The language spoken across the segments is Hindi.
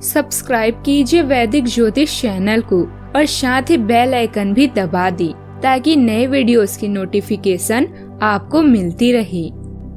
सब्सक्राइब कीजिए वैदिक ज्योतिष चैनल को और साथ ही बेल आइकन भी दबा दी ताकि नए वीडियोस की नोटिफिकेशन आपको मिलती रहे।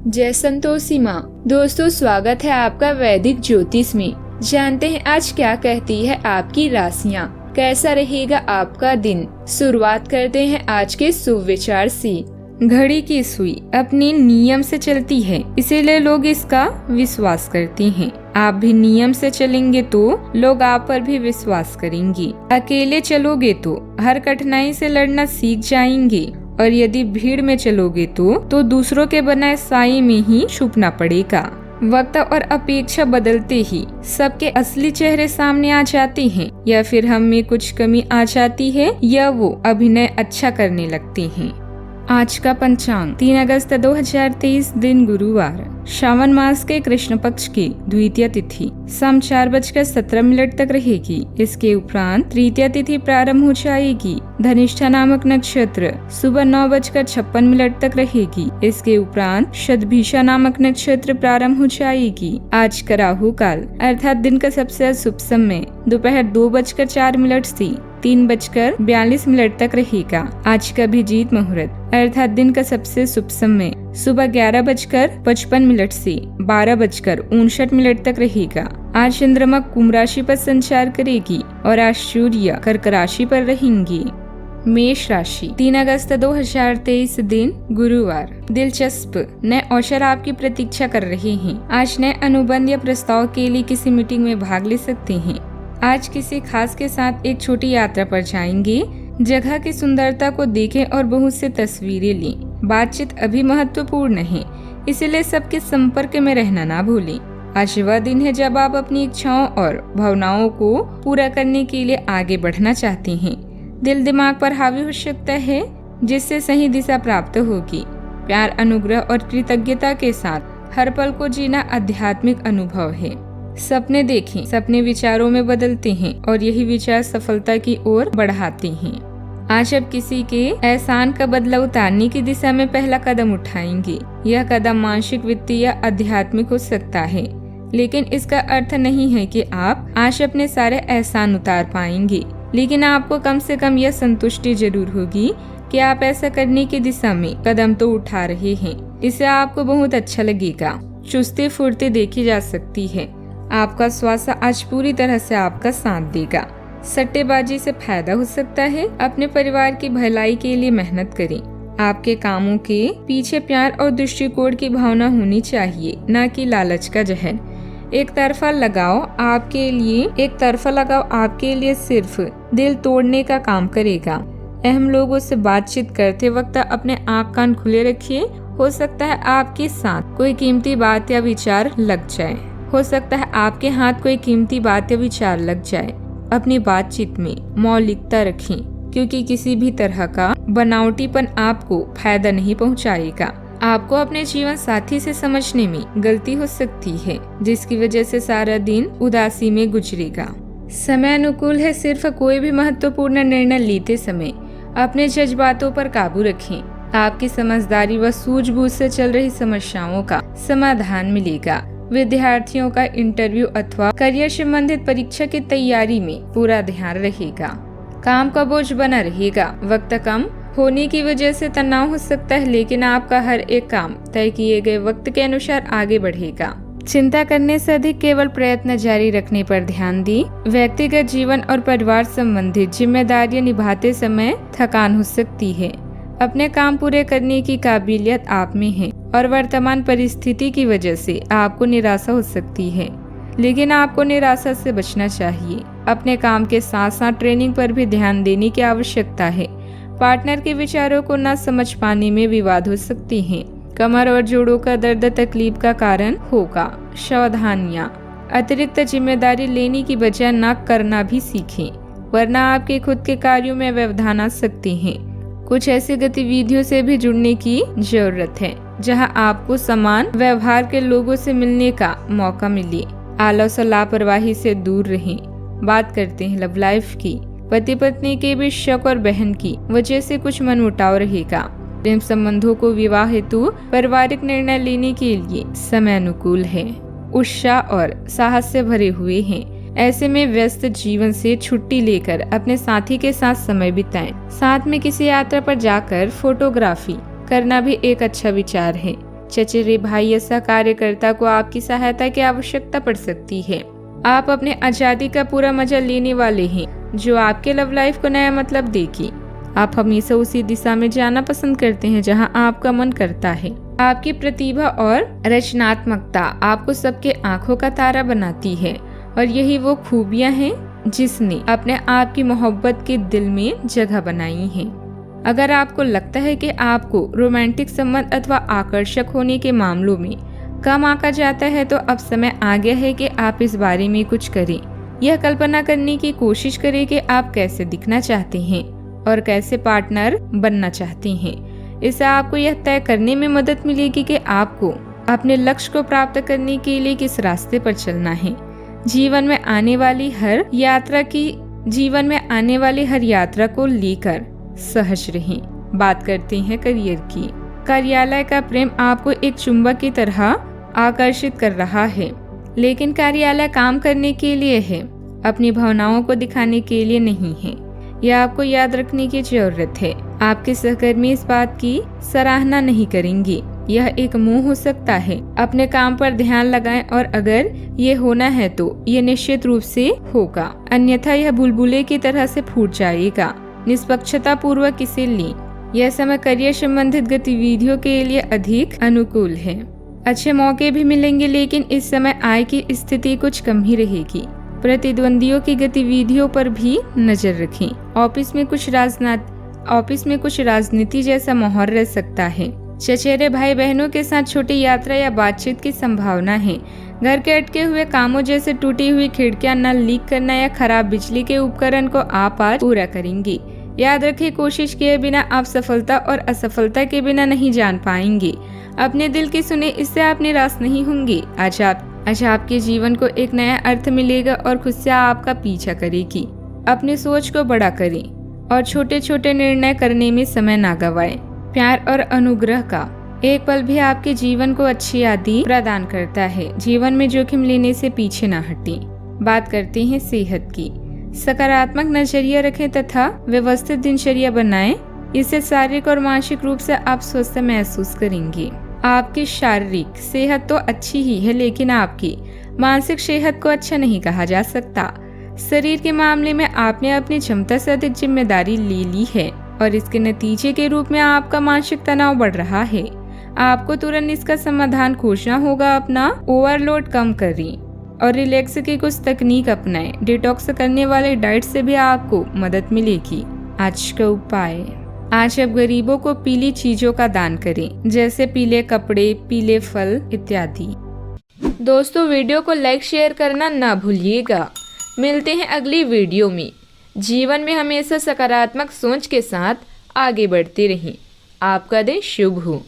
जय संतोषी माँ। दोस्तों, स्वागत है आपका वैदिक ज्योतिष में। जानते हैं आज क्या कहती है आपकी राशियाँ, कैसा रहेगा आपका दिन। शुरुआत करते हैं आज के शुभ विचार से। घड़ी की सुई अपनी नियम से चलती है, इसीलिए लोग इसका विश्वास करते हैं। आप भी नियम से चलेंगे तो लोग आप पर भी विश्वास करेंगे। अकेले चलोगे तो हर कठिनाई से लड़ना सीख जाएंगे और यदि भीड़ में चलोगे तो दूसरों के बनाए साए में ही छुपना पड़ेगा। वक्त और अपेक्षा बदलते ही सबके असली चेहरे सामने आ जाते हैं, या फिर हम में कुछ कमी आ जाती है या वो अभिनय अच्छा करने लगते हैं। आज का पंचांग 3 अगस्त 2023 दिन गुरुवार, श्रावण मास के कृष्ण पक्ष की द्वितीय तिथि शाम 4:17 तक रहेगी। इसके उपरांत तृतीय तिथि प्रारंभ हो जाएगी। धनिष्ठा नामक नक्षत्र सुबह 9:56 तक रहेगी। इसके उपरांत शतभिषा नामक नक्षत्र प्रारंभ हो जाएगी। आज का राहु काल अर्थात दिन का सबसे शुभ समय दोपहर 2:04 से 3:42 तक रहेगा। आज का अभिजीत मुहूर्त अर्थात दिन का सबसे शुभ समय सुबह 11:55 से 12:59 तक रहेगा। आज चंद्रमा कुंभ राशि पर संचार करेगी और आज सूर्य कर्क राशि पर रहेंगी। मेष राशि 3 अगस्त 2023 दिन गुरुवार, दिलचस्प नए अवसर आपकी प्रतीक्षा कर रहे हैं। आज नए अनुबंध या प्रस्ताव के लिए किसी मीटिंग में भाग ले सकते हैं। आज किसी खास के साथ एक छोटी यात्रा पर जाएंगे। जगह की सुंदरता को देखें और बहुत से तस्वीरें लें। बातचीत अभी महत्वपूर्ण है, इसलिए सबके संपर्क में रहना ना भूलें। आज वह दिन है जब आप अपनी इच्छाओं और भावनाओं को पूरा करने के लिए आगे बढ़ना चाहते हैं। दिल दिमाग पर हावी हो सकता है, जिससे सही दिशा प्राप्त होगी। प्यार, अनुग्रह और कृतज्ञता के साथ हर पल को जीना आध्यात्मिक अनुभव है। सपने देखें, सपने विचारों में बदलते हैं और यही विचार सफलता की ओर बढ़ाते हैं। आज आप किसी के एहसान का बदला उतारने की दिशा में पहला कदम उठाएंगे। यह कदम मानसिक, वित्तीय या आध्यात्मिक हो सकता है, लेकिन इसका अर्थ नहीं है कि आप आज अपने सारे एहसान उतार पाएंगे। लेकिन आपको कम से कम यह संतुष्टि जरूर होगी कि आप ऐसा करने की दिशा में कदम तो उठा रहे हैं। इससे आपको बहुत अच्छा लगेगा। चुस्ती फुर्ती देखी जा सकती है। आपका स्वास्थ्य आज पूरी तरह से आपका साथ देगा। सट्टेबाजी से फायदा हो सकता है। अपने परिवार की भलाई के लिए मेहनत करें। आपके कामों के पीछे प्यार और दृष्टिकोण की भावना होनी चाहिए, न कि लालच का जहर। एक तरफा लगाव आपके लिए सिर्फ दिल तोड़ने का काम करेगा। अहम लोगों से बातचीत करते वक्त अपने आँख कान खुले रखिए। हो सकता है आपके साथ कोई कीमती बात या विचार लग जाए। अपनी बातचीत में मौलिकता रखें, क्योंकि किसी भी तरह का बनावटीपन आपको फायदा नहीं पहुंचाएगा। आपको अपने जीवन साथी से समझने में गलती हो सकती है, जिसकी वजह से सारा दिन उदासी में गुजरेगा। समय अनुकूल है। सिर्फ कोई भी महत्वपूर्ण निर्णय लेते समय अपने जज्बातों पर काबू रखें। आपकी समझदारी व सूझबूझ से चल रही समस्याओं का समाधान मिलेगा। विद्यार्थियों का इंटरव्यू अथवा करियर संबंधित परीक्षा की तैयारी में पूरा ध्यान रहेगा। काम का बोझ बना रहेगा। वक्त कम होने की वजह से तनाव हो सकता है, लेकिन आपका हर एक काम तय किए गए वक्त के अनुसार आगे बढ़ेगा। चिंता करने से अधिक केवल प्रयत्न जारी रखने पर ध्यान दी। व्यक्तिगत जीवन और परिवार संबंधित जिम्मेदारियां निभाते समय थकान हो सकती है। अपने काम पूरे करने की काबिलियत आप में है और वर्तमान परिस्थिति की वजह से आपको निराशा हो सकती है, लेकिन आपको निराशा से बचना चाहिए। अपने काम के साथ साथ ट्रेनिंग पर भी ध्यान देने की आवश्यकता है। पार्टनर के विचारों को न समझ पाने में विवाद हो सकते हैं। कमर और जोड़ों का दर्द तकलीफ का कारण होगा। सावधानियां, अतिरिक्त जिम्मेदारी लेने की बजाय न करना भी सीखें, वरना आपके खुद के कार्यों में व्यवधान आ सकते हैं। कुछ ऐसी गतिविधियों से भी जुड़ने की जरूरत है जहां आपको समान व्यवहार के लोगों से मिलने का मौका मिले। आलस और लापरवाही से दूर रहें। बात करते हैं लव लाइफ की। पति पत्नी के बीच शक और बहन की वजह से कुछ मनमुटाव रहेगा। प्रेम संबंधों को विवाह हेतु पारिवारिक निर्णय लेने के लिए समय अनुकूल है। उत्साह और साहस से भरे हुए हैं। ऐसे में व्यस्त जीवन से छुट्टी लेकर अपने साथी के साथ समय बिताएं। साथ में किसी यात्रा पर जाकर फोटोग्राफी करना भी एक अच्छा विचार है। चचेरे भाई या सहकार्यकर्ता को आपकी सहायता की आवश्यकता पड़ सकती है। आप अपने आजादी का पूरा मजा लेने वाले हैं, जो आपके लव लाइफ को नया मतलब देगी। आप हमेशा उसी दिशा में जाना पसंद करते हैं जहां आपका मन करता है। आपकी प्रतिभा और रचनात्मकता आपको सबके आंखों का तारा बनाती है और यही वो खूबियां हैं जिसने अपने आप की मोहब्बत के दिल में जगह बनाई है। अगर आपको लगता है कि आपको रोमांटिक संबंध अथवा आकर्षक होने के मामलों में कम आंका जाता है, तो अब समय आ गया है कि आप इस बारे में कुछ करें। यह कल्पना करने की कोशिश करें कि आप कैसे दिखना चाहते हैं और कैसे पार्टनर बनना चाहते हैं। इससे आपको यह तय करने में मदद मिलेगी कि आपको अपने लक्ष्य को प्राप्त करने के लिए किस रास्ते पर चलना है। जीवन में आने वाली हर यात्रा को लेकर सहज रहें। बात करते हैं करियर की। कार्यालय का प्रेम आपको एक चुंबक की तरह आकर्षित कर रहा है, लेकिन कार्यालय काम करने के लिए है, अपनी भावनाओं को दिखाने के लिए नहीं है। यह आपको याद रखने की जरूरत है। आपके सहकर्मी इस बात की सराहना नहीं करेंगे। यह एक मोह हो सकता है। अपने काम पर ध्यान लगाएं और अगर ये होना है तो ये निश्चित रूप से होगा, अन्यथा यह बुलबुले की तरह से फूट जाएगा। निष्पक्षता पूर्वक इसे लें। यह समय करियर संबंधित गतिविधियों के लिए अधिक अनुकूल है। अच्छे मौके भी मिलेंगे, लेकिन इस समय आय की स्थिति कुछ कम ही रहेगी। प्रतिद्वंदियों की गतिविधियों पर भी नजर रखें। ऑफिस में कुछ राजनीति जैसा माहौल रह सकता है। चचेरे भाई बहनों के साथ छोटी यात्रा या बातचीत की संभावना है। घर के अटके हुए कामों जैसे टूटी हुई खिड़कियां, नल लीक करना या खराब बिजली के उपकरण को आप आज पूरा करेंगे। याद रखें, कोशिश किए बिना आप सफलता और असफलता के बिना नहीं जान पाएंगे। अपने दिल की सुने, इससे आप निराश नहीं होंगे। आज आपके जीवन को एक नया अर्थ मिलेगा और खुशियाँ आपका पीछा करेगी। अपनी सोच को बड़ा करें और छोटे छोटे निर्णय करने में समय ना गवाएं। प्यार और अनुग्रह का एक पल भी आपके जीवन को अच्छी यादें प्रदान करता है। जीवन में जोखिम लेने से पीछे ना हटें। बात करते हैं सेहत की। सकारात्मक नजरिया रखें तथा व्यवस्थित दिनचर्या बनाएं। इससे शारीरिक और मानसिक रूप से आप स्वस्थ महसूस करेंगे। आपकी शारीरिक सेहत तो अच्छी ही है, लेकिन आपकी मानसिक सेहत को अच्छा नहीं कहा जा सकता। शरीर के मामले में आपने अपनी क्षमता से अधिक जिम्मेदारी ले ली है और इसके नतीजे के रूप में आपका मानसिक तनाव बढ़ रहा है। आपको तुरंत इसका समाधान खोजना होगा। अपना ओवरलोड कम करें और रिलैक्स की कुछ तकनीक अपनाएं। डिटॉक्स करने वाले डाइट से भी आपको मदद मिलेगी। आज का उपाय, आज आप गरीबों को पीली चीजों का दान करें, जैसे पीले कपड़े, पीले फल इत्यादि। दोस्तों, वीडियो को लाइक शेयर करना ना भूलिएगा। मिलते हैं अगली वीडियो में। जीवन में हमेशा सकारात्मक सोच के साथ आगे बढ़ते रहें। आपका दिन शुभ हो।